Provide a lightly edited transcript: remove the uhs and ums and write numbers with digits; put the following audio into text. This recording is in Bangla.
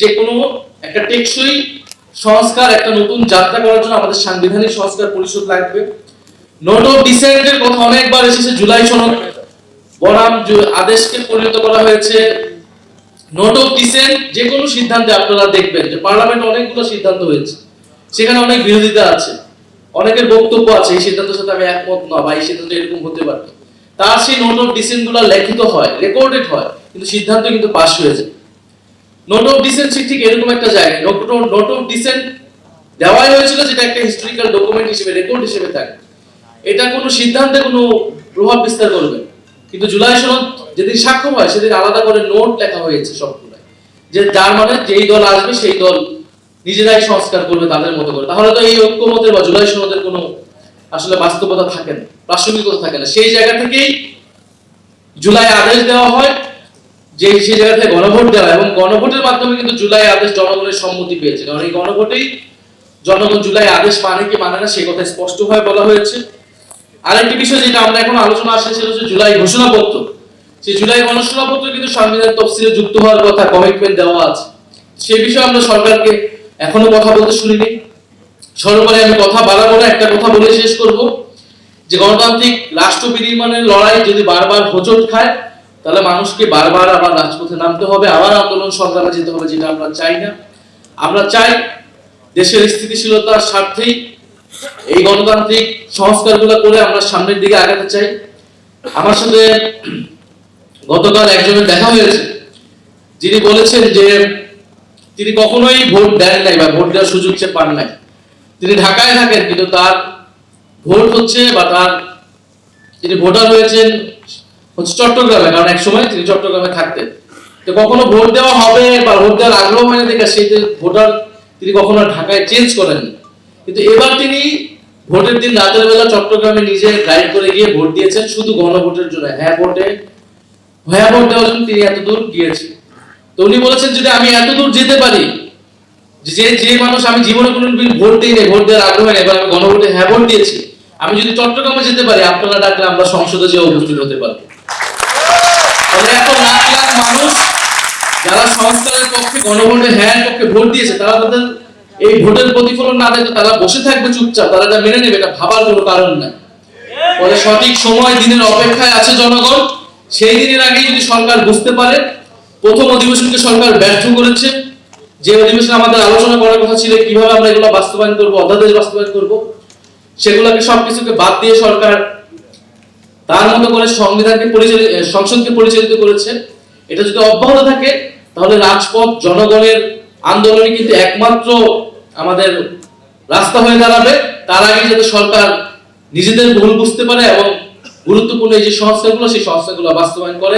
যে কোনো একটা টেকসই সংস্কার, একটা নতুন যাত্রা করার জন্য আমাদের সাংবিধানিক সংস্কার পরিষদ লাগবে। নোট অফ ডিসেন্টের কথা অনেকবার এসেছে, জুলাই সনদ বনাম আদেশকে পরিণত করা হয়েছে। নোট অফ ডিসেন্ট যে কোনো সিদ্ধান্তে আপনারা দেখবেন যে পার্লামেন্টে অনেকগুলো সিদ্ধান্ত হয়েছে, সেখানে অনেক বিরোধিতা আছে, অনেকের বক্তব্য আছে এই সিদ্ধান্তের সাথে আমি একমত না বা এই সিদ্ধান্ত এরকম হতে পারত। তার সেই নোট অফ ডিসেন্ট গুলো লিখিত হয়, রেকর্ডেড হয়, কিন্তু সিদ্ধান্ত কিন্তু পাস হয়ে যায়। নোট অফ ডিসেন্ট ঠিক এরকম একটা জায়গায় নোট অফ ডিসেন্ট দেওয়াই হয়েছিল, যেটা একটা হিস্টোরিক্যাল ডকুমেন্ট হিসেবে, রেকর্ড হিসেবে থাকে। এটা কোনো সিদ্ধান্তে কোনো প্রভাব বিস্তার করবে, কিন্তু জুলাই সনদ যেদিন স্বাক্ষর হয় সেদিন আলাদা করে নোট লেখা হয়েছে সবগুলো, যে যার মানে যেই দল আসবে সেই দল নিজেরাই সংস্কার করবে তাদের মতো করে। তাহলে তো এই ঐক্যমতের বা জুলাই সনদের কোনো আসলে বাস্তবতা থাকে না, প্রাসঙ্গিকতা থাকে না। সেই জায়গা থেকেই জুলাই আদেশ দেওয়া হয়, যে সেই জায়গা থেকে গণভোট দেওয়া, এবং গণভোটের মাধ্যমে কিন্তু জুলাই আদেশ জনগণের সম্মতি পেয়েছে। কারণ এই গণভোটেই জনগণ জুলাই আদেশ মানে কি মানে না সেই কথা স্পষ্টভাবে বলা হয়েছে। আরেকটি বিষয় যেটা আমরা এখন আলোচনা আসছে সেটা হচ্ছে জুলাই ঘোষণাপত্র। সেই জুলাই ঘোষণাপত্র কিন্তু সংবিধান তফসিলে যুক্ত হওয়ার কথা কমিটমেন্ট দেওয়া আছে। সেই বিষয়ে আমরা সরকারকে এখনো কথা বলতে শুনিনি। সর্বোপরি আমি কথা বাড়াবো না, একটা কথা বলে শেষ করব, যে গণতান্ত্রিক রাষ্ট্র বিনির্মাণের লড়াই যদি বারবার হোঁচট খায়, তাহলে মানুষকে বারবার আবার রাজপথে নামতে হবে, আবার আন্দোলন সংগ্রামে যেতে হবে, যেটা আমরা চাই না। আমরা চাই দেশের স্থিতিশীলতার স্বার্থেই এই গণতান্ত্রিক সংস্কারগুলো করে আমরা সামনের দিকে আগাতে চাই। আমার সাথে গতকাল একজনের দেখা হয়েছে, যিনি বলেছেন যে তিনি কখনোই ভোট দেন নাই বা ভোট দেওয়ার সুযোগ সে পান নাই। তিনি ঢাকায় থাকেন, কিন্তু তার ভোট হচ্ছে বা তার তিনি ভোটার হয়েছেন হচ্ছে চট্টগ্রামে, কারণ এক সময় তিনি চট্টগ্রামে থাকতেন। তো কখনো ভোট দেওয়া হবে বা ভোট দেওয়ার আগ্রহ মানে দেখে সেই ভোটার তিনি কখনো ঢাকায় চেঞ্জ করেননি। কিন্তু এবার তিনি ভোটের দিন রাতের বেলা চট্টগ্রামে নিজে ড্রাইভ করে গিয়ে ভোট দিয়েছেন, শুধু গণভোটের জন্য, হ্যাঁ ভোট দেওয়ার জন্য তিনি এত দূর গিয়েছেন। তো উনি বলেছেন যদি আমি এত দূর যেতে পারি, যে মানুষ আমি জীবনে কোনোদিন ভোট দিই নাই, ভোট দেওয়ার আগ্রহ নেই, এবার আমি গণভোটে হ্যাঁ ভোট দিয়েছি, আমি যদি চট্টগ্রামে যেতে পারি আপনারা ডাকলে আমরা সংসদে যে উপস্থিত হতে পারবো। তাহলে এত লাখ লাখ মানুষ যারা সংস্কারের পক্ষে গণভোটে হ্যাঁ পক্ষে ভোট দিয়েছে, তারা তাদের এই ভোটের প্রতিফলন না দেখে তারা বসে থাকবে চুপচাপ, তারা এটা মেনে নেবে, এটা ভাবার কোনো কারণ না। ফলে সঠিক সময় দিনের অপেক্ষায় আছে জনগণ। সেই দিনের আগে যদি সরকার বুঝতে পারে প্রথম অধিবেশনকে সরকার ব্যর্থ করেছে, যে অধিবেশনে আমাদের আলোচনা করার কথা ছিল কিভাবে আমরা এগুলো বাস্তবায়ন করব, অধ্যাদেশ বাস্তবায়ন করব, সেগুলোকে সবকিছুকে বাদ দিয়ে সরকার তার মতো করে সংসদকে পরিচালিত করেছে। এটা যদি অব্যাহত থাকে তাহলে রাজপথ জনগণের আন্দোলনে কিন্তু একমাত্র আমাদের রাস্তা হয়ে দাঁড়াবে। তার আগে যাতে সরকার নিজেদের ভুল বুঝতে পারে এবং গুরুত্বপূর্ণ এই যে সংস্কারগুলো সেই সংস্কারগুলো বাস্তবায়ন করে।